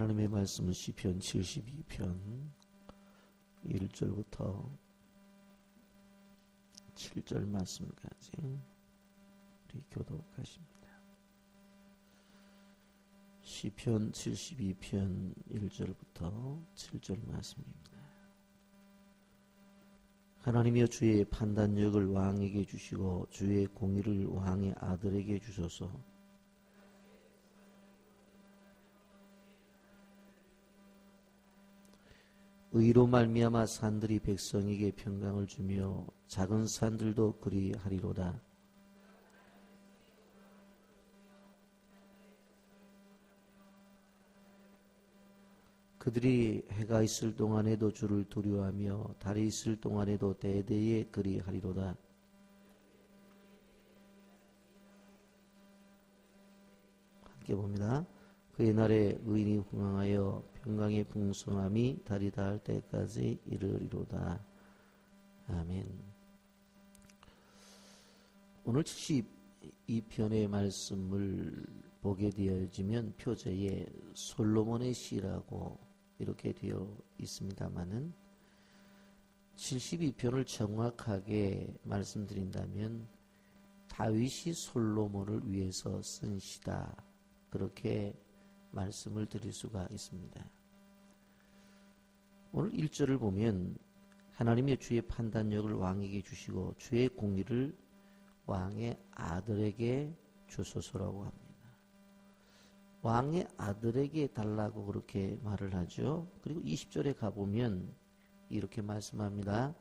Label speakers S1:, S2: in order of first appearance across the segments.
S1: 하나님의 말씀은 시편 72편 1절부터 7절 말씀까지 우리 교독하십니다. 시편 72편 1절부터 7절 말씀입니다. 하나님이여 주의 판단력을 왕에게 주시고 주의 공의를 왕의 아들에게 주소서. 의로 말미암아 산들이 백성에게 평강을 주며 작은 산들도 그리하리로다. 그들이 해가 있을 동안에도 주를 두려워하며 달이 있을 동안에도 대대에 그리하리로다. 함께 봅니다. 그의 날에 의인이 흥황하여 평강의 풍성함이 달이 닿을 때까지 이르리로다. 아멘. 오늘 72편의 말씀을 보게 되어지면 표제에 솔로몬의 시라고 이렇게 되어 있습니다마는 72편을 정확하게 말씀드린다면 다윗이 솔로몬을 위해서 쓴 시다. 그렇게 말씀을 드릴 수가 있습니다. 오늘 1절을 보면 하나님의 주의 판단력을 왕에게 주시고 주의 공의를 왕의 아들에게 주소서라고 합니다. 왕의 아들에게 달라고 그렇게 말을 하죠. 그리고 20절에 가보면 이렇게 말씀합니다.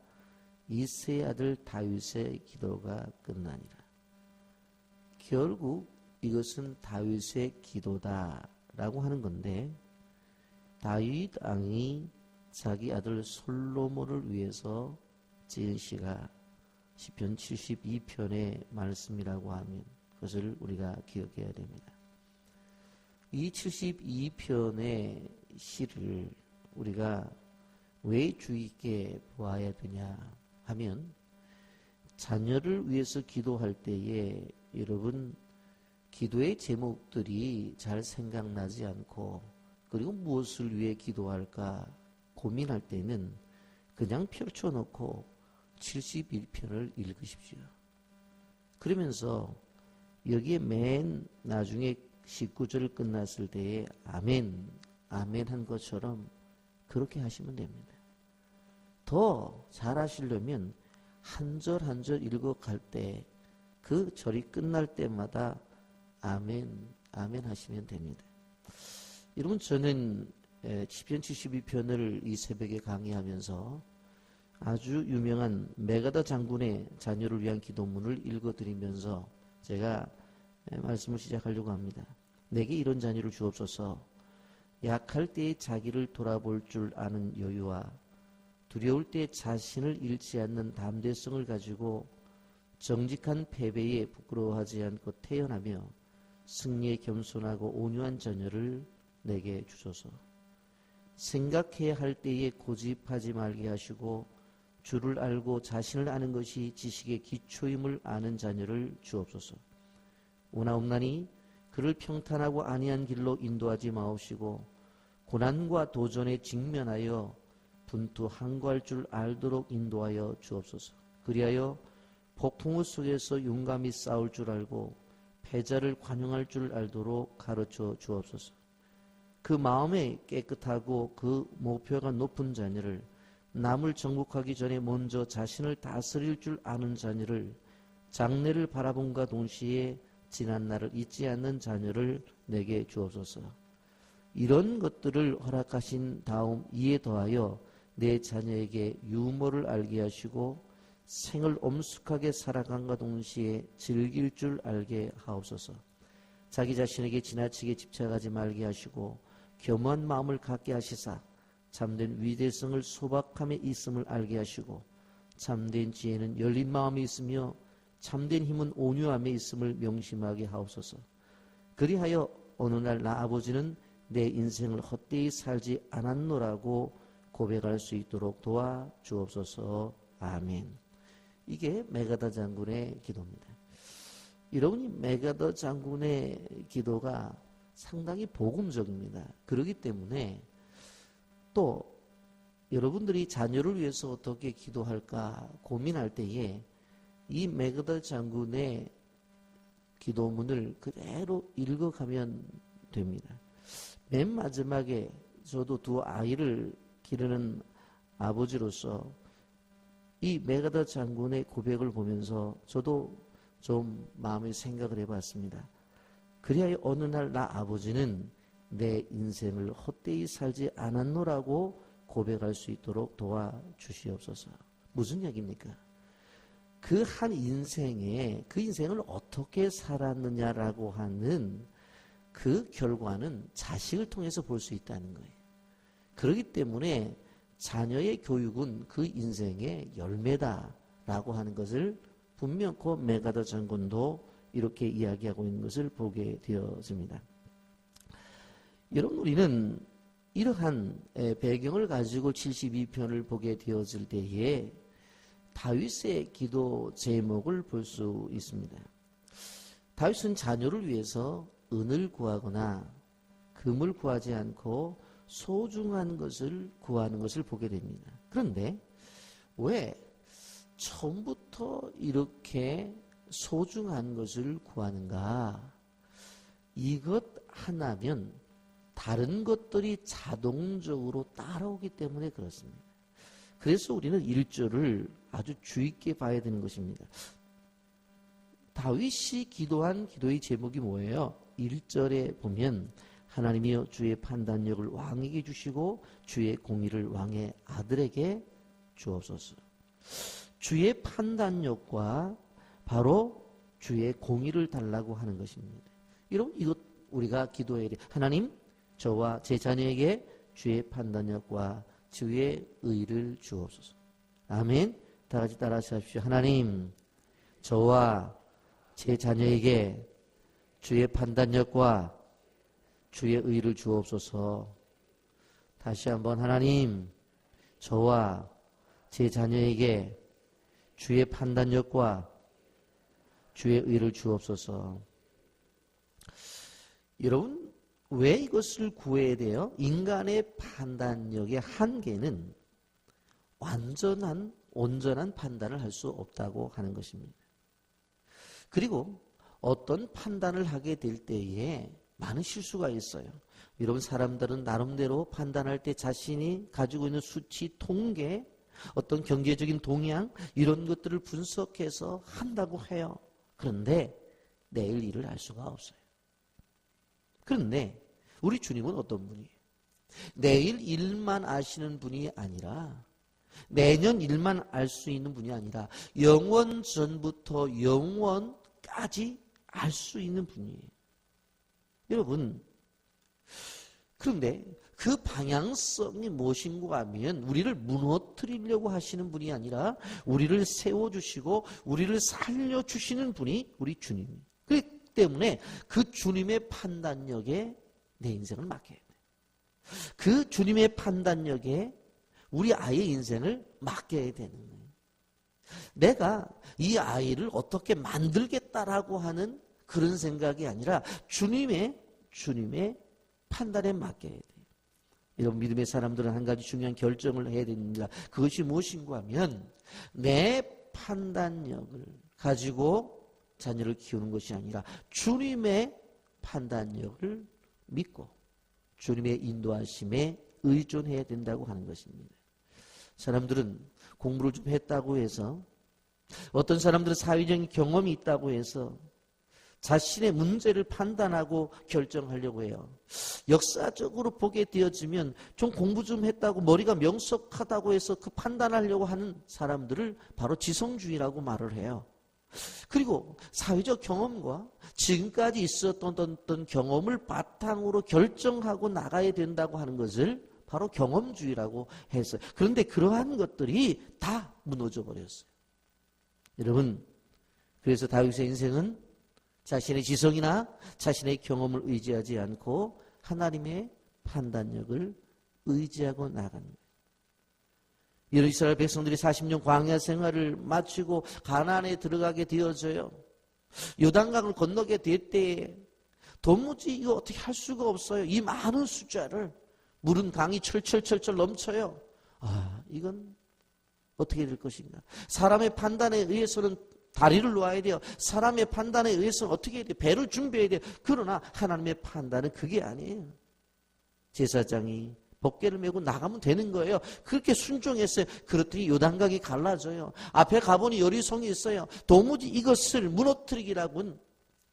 S1: 이새의 아들 다윗의 기도가 끝나니라. 결국 이것은 다윗의 기도다라고 하는 건데, 다윗 왕이 자기 아들 솔로몬을 위해서 지은 시가 시편 72편의 말씀이라고 하면 그것을 우리가 기억해야 됩니다. 이 72편의 시를 우리가 왜 주의 있게 보아야 되냐 하면, 자녀를 위해서 기도할 때에 여러분 기도의 제목들이 잘 생각나지 않고, 그리고 무엇을 위해 기도할까 고민할 때는 그냥 펼쳐놓고 71편을 읽으십시오. 그러면서 여기에 맨 나중에 19절 끝났을 때에 아멘, 아멘 한 것처럼 그렇게 하시면 됩니다. 더 잘하시려면 한 절 한 절 읽어갈 때 그 절이 끝날 때마다 아멘, 아멘 하시면 됩니다. 여러분, 저는 시편 72편을 이 새벽에 강의하면서 아주 유명한 메가다 장군의 자녀를 위한 기도문을 읽어드리면서 제가 말씀을 시작하려고 합니다. 내게 이런 자녀를 주옵소서. 약할 때에 자기를 돌아볼 줄 아는 여유와 두려울 때 자신을 잃지 않는 담대성을 가지고 정직한 패배에 부끄러워하지 않고 태어나며 승리에 겸손하고 온유한 자녀를 내게 주소서. 생각해야 할 때에 고집하지 말게 하시고 주를 알고 자신을 아는 것이 지식의 기초임을 아는 자녀를 주옵소서. 오나옵나니 그를 평탄하고 안이한 길로 인도하지 마옵시고 고난과 도전에 직면하여 분투 항거할 줄 알도록 인도하여 주옵소서. 그리하여 폭풍우 속에서 용감히 싸울 줄 알고 패자를 관용할 줄 알도록 가르쳐 주옵소서. 그 마음에 깨끗하고 그 목표가 높은 자녀를, 남을 정복하기 전에 먼저 자신을 다스릴 줄 아는 자녀를, 장래를 바라본과 동시에 지난 날을 잊지 않는 자녀를 내게 주옵소서. 이런 것들을 허락하신 다음 이에 더하여 내 자녀에게 유머를 알게 하시고 생을 엄숙하게 살아간과 동시에 즐길 줄 알게 하옵소서. 자기 자신에게 지나치게 집착하지 말게 하시고 겸허한 마음을 갖게 하시사 참된 위대성을 소박함에 있음을 알게 하시고 참된 지혜는 열린 마음에 있으며 참된 힘은 온유함에 있음을 명심하게 하옵소서. 그리하여 어느 날 나 아버지는 내 인생을 헛되이 살지 않았노라고 고백할 수 있도록 도와 주옵소서. 아멘. 이게 메가다 장군의 기도입니다. 여러분이 메가다 장군의 기도가 상당히 복음적입니다. 그렇기 때문에 또 여러분들이 자녀를 위해서 어떻게 기도할까 고민할 때에 이 메가다 장군의 기도문을 그대로 읽어가면 됩니다. 맨 마지막에 저도 두 아이를 기르는 아버지로서 이 메가다 장군의 고백을 보면서 저도 좀 마음의 생각을 해봤습니다. 그리하여 어느 날 나 아버지는 내 인생을 헛되이 살지 않았노라고 고백할 수 있도록 도와주시옵소서. 무슨 얘기입니까? 그 한 인생에 그 인생을 어떻게 살았느냐라고 하는 그 결과는 자식을 통해서 볼 수 있다는 거예요. 그렇기 때문에 자녀의 교육은 그 인생의 열매다라고 하는 것을 분명코 메가다 장군도 이렇게 이야기하고 있는 것을 보게 되어집니다. 여러분, 우리는 이러한 배경을 가지고 72편을 보게 되어질 때에 다윗의 기도 제목을 볼 수 있습니다. 다윗은 자녀를 위해서 은을 구하거나 금을 구하지 않고 소중한 것을 구하는 것을 보게 됩니다. 그런데 왜 처음부터 이렇게 소중한 것을 구하는가? 이것 하나면 다른 것들이 자동적으로 따라오기 때문에 그렇습니다. 그래서 우리는 1절을 아주 주의 있게 봐야 되는 것입니다. 다윗이 기도한 기도의 제목이 뭐예요? 1절에 보면 하나님이여 주의 판단력을 왕에게 주시고 주의 공의를 왕의 아들에게 주옵소서. 주의 판단력과 바로 주의 공의를 달라고 하는 것입니다. 여러분, 이것 우리가 기도해야 돼. 하나님, 저와 제 자녀에게 주의 판단력과 주의 의를 주옵소서. 아멘. 다 같이 따라서 하십시오. 하나님, 저와 제 자녀에게 주의 판단력과 주의 의를 주옵소서. 다시 한번 하나님, 저와 제 자녀에게 주의 판단력과 주의 의를 주옵소서. 여러분, 왜 이것을 구해야 돼요? 인간의 판단력의 한계는 온전한 판단을 할 수 없다고 하는 것입니다. 그리고 어떤 판단을 하게 될 때에 많은 실수가 있어요. 여러분, 사람들은 나름대로 판단할 때 자신이 가지고 있는 수치, 통계, 어떤 경제적인 동향 이런 것들을 분석해서 한다고 해요. 그런데 내일 일을 알 수가 없어요. 그런데 우리 주님은 어떤 분이에요? 내일 일만 아시는 분이 아니라 내년 일만 알 수 있는 분이 아니라 영원 전부터 영원까지 알 수 있는 분이에요. 여러분, 그런데 그 방향성이 무엇인가 하면 우리를 무너뜨리려고 하시는 분이 아니라 우리를 세워주시고 우리를 살려주시는 분이 우리 주님이에요. 그렇기 때문에 그 주님의 판단력에 내 인생을 맡겨야 돼. 그 주님의 판단력에 우리 아이의 인생을 맡겨야 되는 거예요. 내가 이 아이를 어떻게 만들겠다라고 하는 그런 생각이 아니라 주님의 판단에 맡겨야 돼요. 이런 믿음의 사람들은 한 가지 중요한 결정을 해야 됩니다. 그것이 무엇인가 하면 내 판단력을 가지고 자녀를 키우는 것이 아니라 주님의 판단력을 믿고 주님의 인도하심에 의존해야 된다고 하는 것입니다. 사람들은 공부를 좀 했다고 해서, 어떤 사람들은 사회적인 경험이 있다고 해서 자신의 문제를 판단하고 결정하려고 해요. 역사적으로 보게 되어지면 좀 공부 좀 했다고 머리가 명석하다고 해서 그 판단하려고 하는 사람들을 바로 지성주의라고 말을 해요. 그리고 사회적 경험과 지금까지 있었던 어떤 경험을 바탕으로 결정하고 나가야 된다고 하는 것을 바로 경험주의라고 했어요. 그런데 그러한 것들이 다 무너져 버렸어요. 여러분, 그래서 다윗의 인생은 자신의 지성이나 자신의 경험을 의지하지 않고 하나님의 판단력을 의지하고 나가는 거예요. 이런 이스라엘 백성들이 40년 광야 생활을 마치고 가나안에 들어가게 되어져요. 요단강을 건너게 될 때에 도무지 이거 어떻게 할 수가 없어요. 이 많은 숫자를. 물은 강이 철철철철 넘쳐요. 이건 어떻게 될 것인가. 사람의 판단에 의해서는 다리를 놓아야 돼요. 사람의 판단에 의해서는 어떻게 해야 돼요? 배를 준비해야 돼요. 그러나 하나님의 판단은 그게 아니에요. 제사장이 법궤를 메고 나가면 되는 거예요. 그렇게 순종했어요. 그렇더니 요단강이 갈라져요. 앞에 가보니 여리송이 있어요. 도무지 이것을 무너뜨리기라고는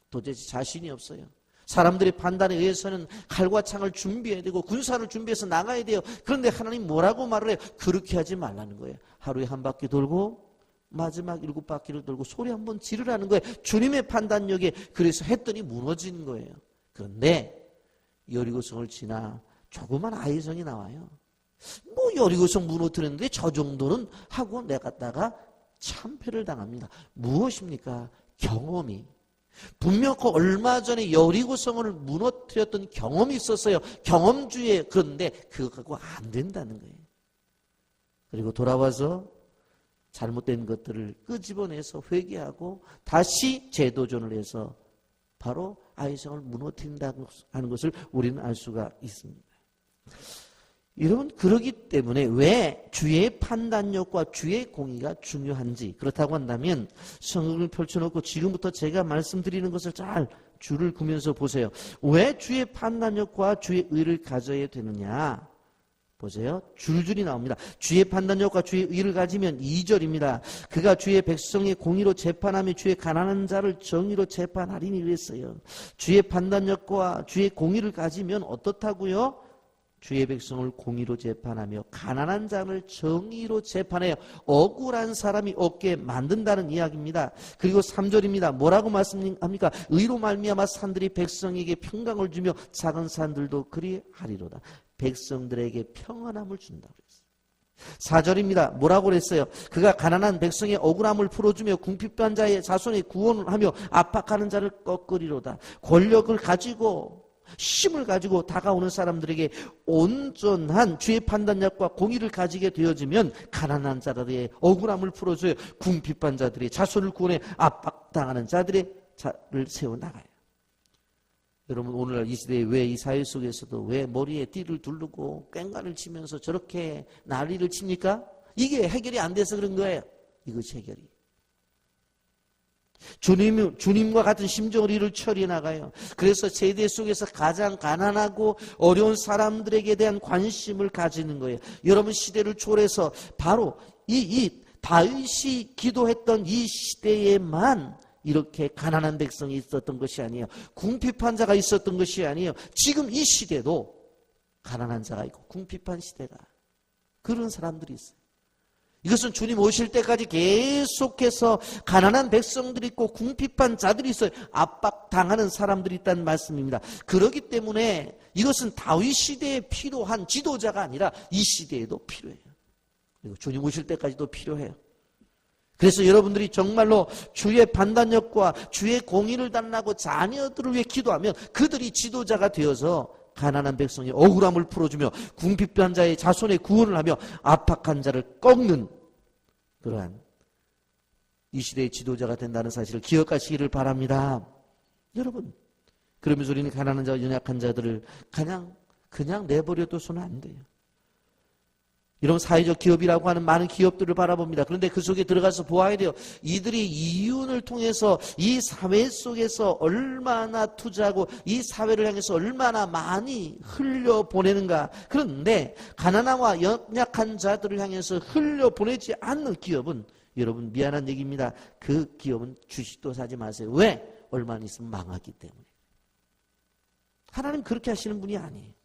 S1: 도대체 자신이 없어요. 사람들의 판단에 의해서는 칼과 창을 준비해야 되고 군사를 준비해서 나가야 돼요. 그런데 하나님 뭐라고 말을 해요? 그렇게 하지 말라는 거예요. 하루에 한 바퀴 돌고 마지막 7바퀴를 돌고 소리 한번 지르라는 거예요. 주님의 판단력에. 그래서 했더니 무너지는 거예요. 그런데 여리고성을 지나 조그만 아이성이 나와요. 뭐 여리고성 무너뜨렸는데 저 정도는 하고 내갔다가 참패를 당합니다. 무엇입니까? 경험이. 분명 그 얼마 전에 여리고성을 무너뜨렸던 경험이 있었어요. 경험주의에. 그런데 그거 갖고 안 된다는 거예요. 그리고 돌아와서 잘못된 것들을 끄집어내서 회개하고 다시 재도전을 해서 바로 아이성을 무너뜨린다고 하는 것을 우리는 알 수가 있습니다. 여러분, 그러기 때문에 왜 주의 판단력과 주의 공의가 중요한지, 그렇다고 한다면 성경을 펼쳐놓고 지금부터 제가 말씀드리는 것을 잘 줄을 그으면서 보세요. 왜 주의 판단력과 주의 의를 가져야 되느냐? 보세요. 줄줄이 나옵니다. 주의 판단력과 주의 의를 가지면 2절입니다. 그가 주의 백성의 공의로 재판하며 주의 가난한 자를 정의로 재판하리니 그랬어요. 주의 판단력과 주의 공의를 가지면 어떻다고요? 주의 백성을 공의로 재판하며 가난한 자를 정의로 재판해요. 억울한 사람이 없게 만든다는 이야기입니다. 그리고 3절입니다. 뭐라고 말씀합니까? 의로 말미암아 산들이 백성에게 평강을 주며 작은 산들도 그리하리로다. 백성들에게 평안함을 준다고 그랬어요. 4절입니다. 뭐라고 그랬어요? 그가 가난한 백성의 억울함을 풀어주며 궁핍한 자의 자손의 구원을 하며 압박하는 자를 꺾으리로다. 권력을 가지고 힘을 가지고 다가오는 사람들에게 온전한 주의 판단력과 공의를 가지게 되어지면 가난한 자들의 억울함을 풀어줘요. 궁핍한 자들의 자손을 구원해 압박당하는 자들의 자를 세워나가요. 여러분, 오늘날 이 시대에 왜 이 사회 속에서도 왜 머리에 띠를 두르고 꽹과를 치면서 저렇게 난리를 칩니까? 이게 해결이 안 돼서 그런 거예요. 이것이 해결이. 주님과 같은 심정으로 이를 처리해 나가요. 그래서 세대 속에서 가장 가난하고 어려운 사람들에게 대한 관심을 가지는 거예요. 여러분, 시대를 초월해서 바로 이 다윗이 기도했던 이 시대에만 이렇게 가난한 백성이 있었던 것이 아니에요. 궁핍한 자가 있었던 것이 아니에요. 지금 이 시대도 가난한 자가 있고 궁핍한 시대가, 그런 사람들이 있어요. 이것은 주님 오실 때까지 계속해서 가난한 백성들이 있고 궁핍한 자들이 있어요. 압박당하는 사람들이 있다는 말씀입니다. 그렇기 때문에 이것은 다윗 시대에 필요한 지도자가 아니라 이 시대에도 필요해요. 그리고 주님 오실 때까지도 필요해요. 그래서 여러분들이 정말로 주의 판단력과 주의 공의를 달라고 자녀들을 위해 기도하면 그들이 지도자가 되어서 가난한 백성의 억울함을 풀어주며 궁핍한 자의 자손의 구원을 하며 압박한 자를 꺾는 그러한 이 시대의 지도자가 된다는 사실을 기억하시기를 바랍니다. 여러분, 그러면서 우리는 가난한 자와 연약한 자들을 그냥 내버려둬서는 안 돼요. 이런 사회적 기업이라고 하는 많은 기업들을 바라봅니다. 그런데 그 속에 들어가서 보아야 돼요. 이들이 이윤을 통해서 이 사회 속에서 얼마나 투자하고 이 사회를 향해서 얼마나 많이 흘려보내는가. 그런데 가난하와 연약한 자들을 향해서 흘려보내지 않는 기업은, 여러분, 미안한 얘기입니다. 그 기업은 주식도 사지 마세요. 왜? 얼마 안 있으면 망하기 때문에. 하나님 그렇게 하시는 분이 아니에요.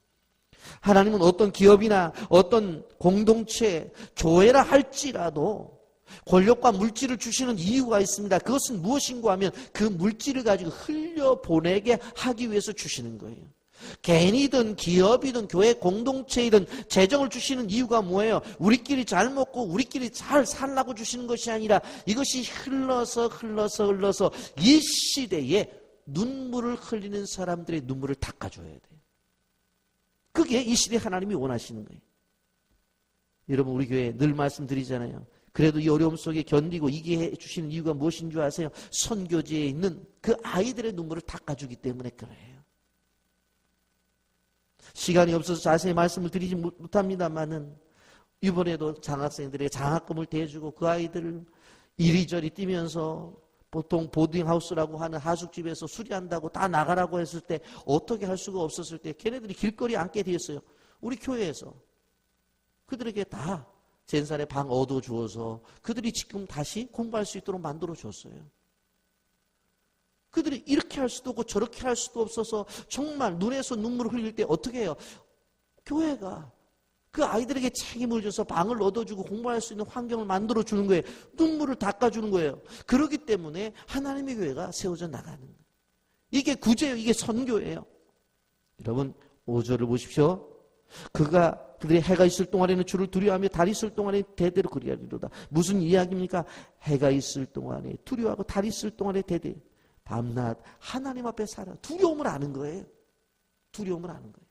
S1: 하나님은 어떤 기업이나 어떤 공동체, 교회라 할지라도 권력과 물질을 주시는 이유가 있습니다. 그것은 무엇인가 하면 그 물질을 가지고 흘려보내게 하기 위해서 주시는 거예요. 개인이든 기업이든 교회 공동체이든 재정을 주시는 이유가 뭐예요? 우리끼리 잘 먹고 우리끼리 잘 살라고 주시는 것이 아니라 이것이 흘러서 이 시대에 눈물을 흘리는 사람들의 눈물을 닦아줘야 돼요. 그게 이 시대 하나님이 원하시는 거예요. 여러분, 우리 교회 늘 말씀드리잖아요. 그래도 이 어려움 속에 견디고 이게 해주시는 이유가 무엇인 줄 아세요? 선교지에 있는 그 아이들의 눈물을 닦아주기 때문에 그래요. 시간이 없어서 자세히 말씀을 드리지 못합니다만은 이번에도 장학생들에게 장학금을 대주고 그 아이들을 이리저리 뛰면서 보통 보딩하우스라고 하는 하숙집에서 수리한다고 다 나가라고 했을 때 어떻게 할 수가 없었을 때 걔네들이 길거리에 앉게 되었어요. 우리 교회에서 그들에게 다 젠산에 방 얻어주어서 그들이 지금 다시 공부할 수 있도록 만들어줬어요. 그들이 이렇게 할 수도 없고 저렇게 할 수도 없어서 정말 눈에서 눈물을 흘릴 때 어떻게 해요? 교회가 그 아이들에게 책임을 져서 방을 얻어주고 공부할 수 있는 환경을 만들어주는 거예요. 눈물을 닦아주는 거예요. 그렇기 때문에 하나님의 교회가 세워져 나가는 거예요. 이게 구제예요. 이게 선교예요. 여러분 5절을 보십시오. 그들이 해가 있을 동안에는 주를 두려워하며 달이 있을 동안에 대대로 그리하리로다. 무슨 이야기입니까? 해가 있을 동안에 두려워하고 달이 있을 동안에 대대 밤낮 하나님 앞에 살아. 두려움을 아는 거예요. 두려움을 아는 거예요.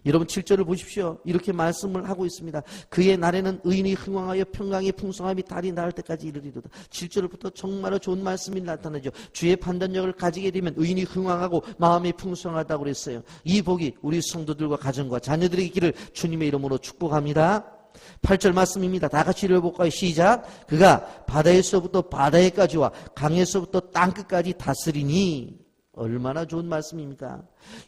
S1: 여러분 7절을 보십시오. 이렇게 말씀을 하고 있습니다. 그의 날에는 의인이 흥왕하여 평강의 풍성함이 달이 나을 때까지 이르리로다. 7절부터 정말로 좋은 말씀이 나타나죠. 주의 판단력을 가지게 되면 의인이 흥왕하고 마음이 풍성하다고 그랬어요. 이 복이 우리 성도들과 가정과 자녀들에게 있기를 주님의 이름으로 축복합니다. 8절 말씀입니다. 다 같이 읽어볼까요? 시작. 그가 바다에서부터 바다에까지와 강에서부터 땅끝까지 다스리니. 얼마나 좋은 말씀입니까?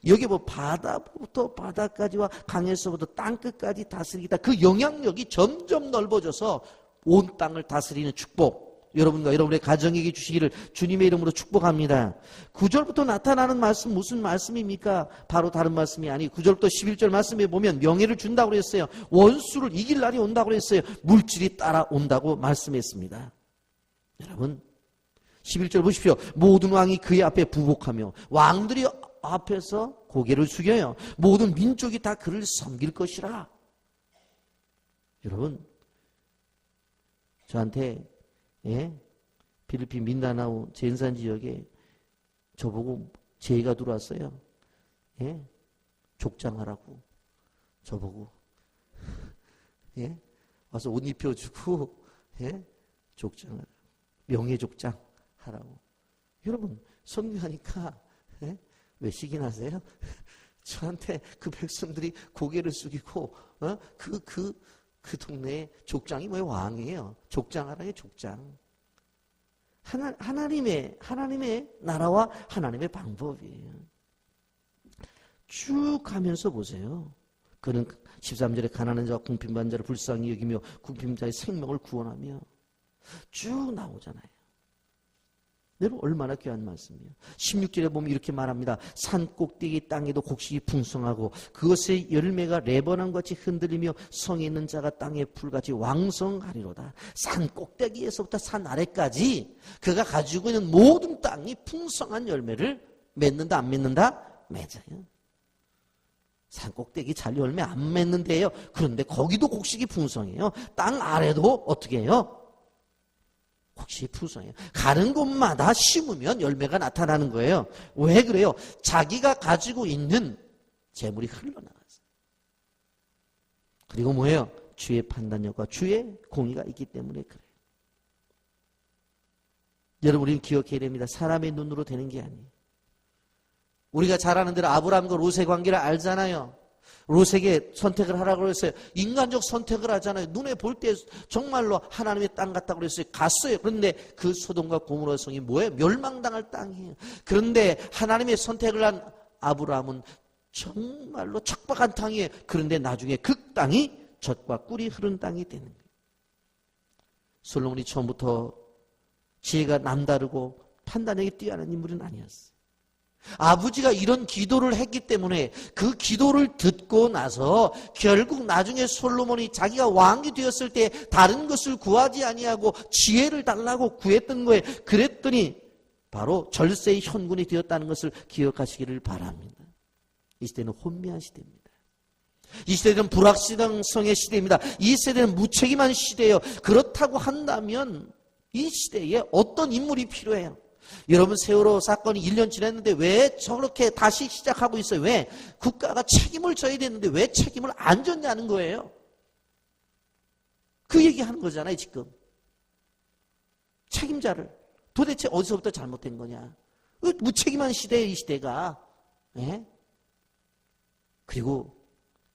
S1: 여기 뭐 바다부터 바다까지와 강에서부터 땅끝까지 다스리겠다. 그 영향력이 점점 넓어져서 온 땅을 다스리는 축복. 여러분과 여러분의 가정에게 주시기를 주님의 이름으로 축복합니다. 9절부터 나타나는 말씀 무슨 말씀입니까? 바로 다른 말씀이 아니고 9절부터 11절 말씀에 보면 명예를 준다고 그랬어요. 원수를 이길 날이 온다고 그랬어요. 물질이 따라온다고 말씀했습니다. 여러분 11절 보십시오. 모든 왕이 그의 앞에 부복하며 왕들이 앞에서 고개를 숙여요. 모든 민족이 다 그를 섬길 것이라. 여러분 저한테 필리핀 민다나오 젠산 지역에 저보고 제의가 들어왔어요. 족장하라고 저보고 와서 옷 입혀주고 족장하라고 명예족장 하라고. 여러분 선교하니까 왜 시기나세요? 저한테 그 백성들이 고개를 숙이고 그 동네에 족장이 왜 왕이에요? 족장하라의 족장. 하나님의 나라와 하나님의 방법이에요. 쭉 가면서 보세요. 그는 13절에 가난한 자와 궁핍한 자를 불쌍히 여기며 궁핍자의 생명을 구원하며 쭉 나오잖아요. 여러분 얼마나 귀한 말씀이에요. 16절에 보면 이렇게 말합니다. 산 꼭대기 땅에도 곡식이 풍성하고 그것의 열매가 레바논같이 흔들리며 성에 있는 자가 땅에 풀같이 왕성하리로다. 산 꼭대기에서부터 산 아래까지 그가 가지고 있는 모든 땅이 풍성한 열매를 맺는다 안 맺는다? 맺어요. 산 꼭대기 잘 열매 안 맺는데요. 그런데 거기도 곡식이 풍성해요. 땅 아래도 어떻게 해요? 곡식이 풍성해요. 가는 곳마다 심으면 열매가 나타나는 거예요. 왜 그래요? 자기가 가지고 있는 재물이 흘러나가서. 그리고 뭐예요? 주의 판단력과 주의 공의가 있기 때문에 그래요. 여러분 우리는 기억해야 됩니다. 사람의 눈으로 되는 게 아니에요. 우리가 잘 아는 대로 아브라함과 롯의 관계를 알잖아요. 롯에게 선택을 하라고 그랬어요. 인간적 선택을 하잖아요. 눈에 볼 때 정말로 하나님의 땅 같다고 그랬어요. 갔어요. 그런데 그 소돔과 고모라 성이 뭐예요? 멸망당할 땅이에요. 그런데 하나님의 선택을 한 아브라함은 정말로 척박한 땅이에요. 그런데 나중에 그 땅이 젖과 꿀이 흐른 땅이 되는 거예요. 솔로몬이 처음부터 지혜가 남다르고 판단력이 뛰어난 인물은 아니었어요. 아버지가 이런 기도를 했기 때문에 그 기도를 듣고 나서 결국 나중에 솔로몬이 자기가 왕이 되었을 때 다른 것을 구하지 아니하고 지혜를 달라고 구했던 거예요. 그랬더니 바로 절세의 현군이 되었다는 것을 기억하시기를 바랍니다. 이 시대는 혼미한 시대입니다. 이 시대는 불확실성의 시대입니다. 이 시대는 무책임한 시대예요. 그렇다고 한다면 이 시대에 어떤 인물이 필요해요? 여러분 세월호 사건이 1년 지났는데 왜 저렇게 다시 시작하고 있어요? 왜? 국가가 책임을 져야 되는데 왜 책임을 안 졌냐는 거예요. 그 얘기하는 거잖아요 지금. 책임자를 도대체 어디서부터 잘못된 거냐. 무책임한 시대예요 이 시대가. 예? 그리고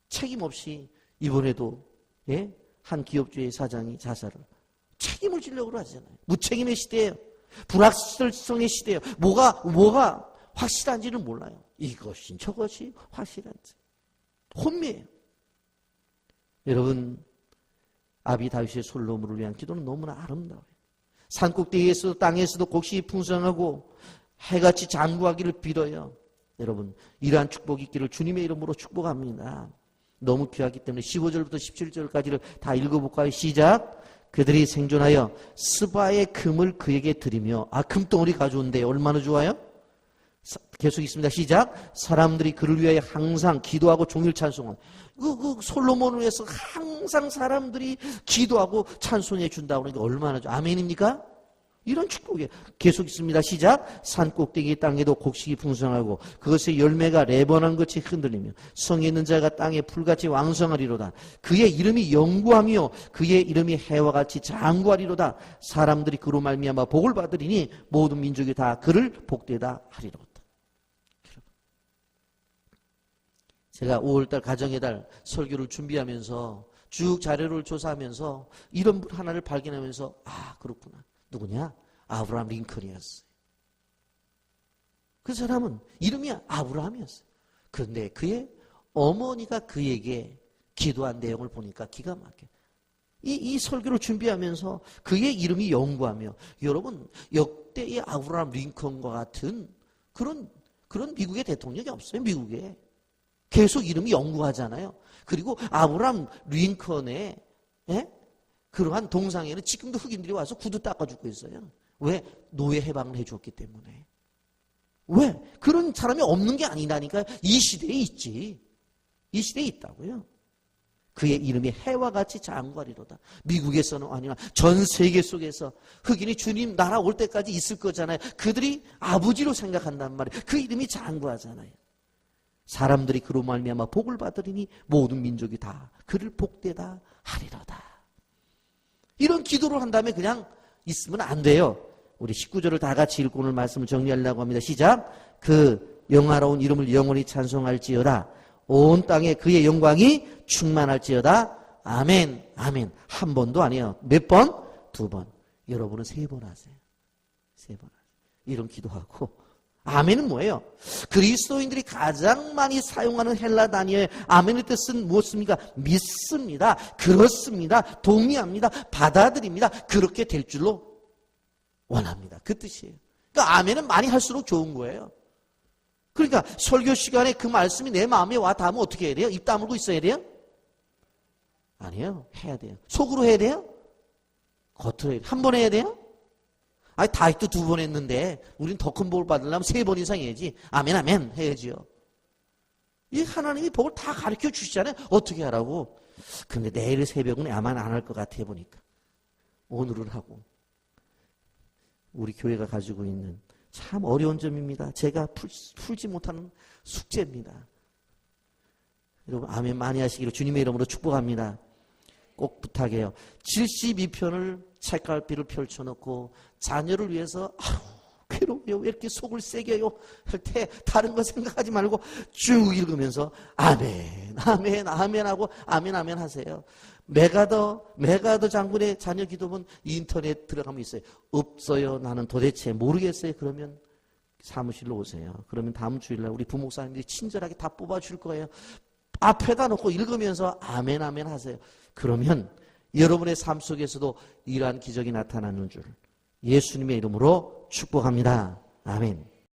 S1: 책임 없이 이번에도 한 기업주의 사장이 자살을 책임을 지려고 하잖아요. 무책임의 시대예요. 불확실성의 시대예요. 뭐가 확실한지는 몰라요. 이것이 저것이 확실한지. 혼미해요. 여러분, 아비 다윗의 솔로몬을 위한 기도는 너무나 아름다워요. 산꼭대기에서도 땅에서도 곡식이 풍성하고 해같이 장구하기를 빌어요. 여러분, 이러한 축복이 있기를 주님의 이름으로 축복합니다. 너무 귀하기 때문에 15절부터 17절까지를 다 읽어볼까요? 시작. 그들이 생존하여 스바의 금을 그에게 드리며, 금덩어리 가져온대. 얼마나 좋아요? 계속 있습니다. 시작. 사람들이 그를 위하여 항상 기도하고 종일 찬송한. 솔로몬을 위해서 항상 사람들이 기도하고 찬송해 준다고 그러니까 얼마나 좋아. 아멘입니까? 이런 축복이에요. 계속 있습니다. 시작. 산꼭대기 땅에도 곡식이 풍성하고 그것의 열매가 레바논 같이 흔들리며 성에 있는 자가 땅에 풀같이 왕성하리로다. 그의 이름이 영구하며 그의 이름이 해와 같이 장구하리로다. 사람들이 그로 말미암아 복을 받으리니 모든 민족이 다 그를 복되다 하리로다. 제가 5월달 가정의 달 설교를 준비하면서 쭉 자료를 조사하면서 이런 분 하나를 발견하면서 그렇구나. 누구냐? 아브라함 링컨이었어요. 그 사람은 이름이 아브라함이었어요. 그런데 그의 어머니가 그에게 기도한 내용을 보니까 기가 막혀요. 이 설교를 준비하면서 그의 이름이 영구하며, 여러분 역대의 아브라함 링컨과 같은 그런 미국의 대통령이 없어요. 미국에 계속 이름이 영구하잖아요. 그리고 아브라함 링컨의 그러한 동상에는 지금도 흑인들이 와서 구두 닦아주고 있어요. 왜? 노예 해방을 해줬기 때문에. 왜? 그런 사람이 없는 게 아니라니까. 이 시대에 있지. 이 시대에 있다고요. 그의 이름이 해와 같이 장구하리로다. 미국에서는 아니라 전 세계 속에서 흑인이 주님 나라 올 때까지 있을 거잖아요. 그들이 아버지로 생각한단 말이에요. 그 이름이 장구하잖아요. 사람들이 그로 말미암아 복을 받으리니 모든 민족이 다 그를 복되다 하리로다. 이런 기도를 한 다음에 그냥 있으면 안 돼요. 우리 19절을 다 같이 읽고 오늘 말씀을 정리하려고 합니다. 시작. 그 영화로운 이름을 영원히 찬송할지어다. 온 땅에 그의 영광이 충만할지어다. 아멘. 아멘. 한 번도 아니에요. 몇 번? 2번. 여러분은 3번 하세요. 3번 하세요. 이런 기도하고. 아멘은 뭐예요? 그리스도인들이 가장 많이 사용하는 헬라 단어의 아멘의 뜻은 무엇입니까? 믿습니다. 그렇습니다. 동의합니다. 받아들입니다. 그렇게 될 줄로 원합니다. 그 뜻이에요. 그러니까 아멘은 많이 할수록 좋은 거예요. 그러니까 설교 시간에 그 말씀이 내 마음에 와 닿으면 어떻게 해야 돼요? 입 다물고 있어야 돼요? 아니에요. 해야 돼요. 속으로 해야 돼요? 겉으로 해야 돼요. 한 번 해야 돼요? 다윗도 2번 했는데 우린 더 큰 복을 받으려면 3번 이상 해야지. 아멘 아멘 해야지요. 이 하나님이 복을 다 가르쳐 주시잖아요. 어떻게 하라고. 근데 내일 새벽은 아마 안 할 것 같아 보니까. 오늘은 하고. 우리 교회가 가지고 있는 참 어려운 점입니다. 제가 풀지 못하는 숙제입니다. 여러분 아멘 많이 하시기를 주님의 이름으로 축복합니다. 꼭 부탁해요. 72편을 책갈피를 펼쳐놓고 자녀를 위해서 괴로워요. 왜 이렇게 속을 새겨요? 할 때 다른 거 생각하지 말고 쭉 읽으면서 아멘, 아멘, 아멘 하고 아멘, 아멘 하세요. 메가더 장군의 자녀 기도문 인터넷 들어가면 있어요. 없어요. 나는 도대체 모르겠어요. 그러면 사무실로 오세요. 그러면 다음 주일날 우리 부목사님들이 친절하게 다 뽑아줄 거예요. 앞에다 놓고 읽으면서 아멘, 아멘 하세요. 그러면 여러분의 삶 속에서도 이러한 기적이 나타나는 줄 예수님의 이름으로 축복합니다. 아멘.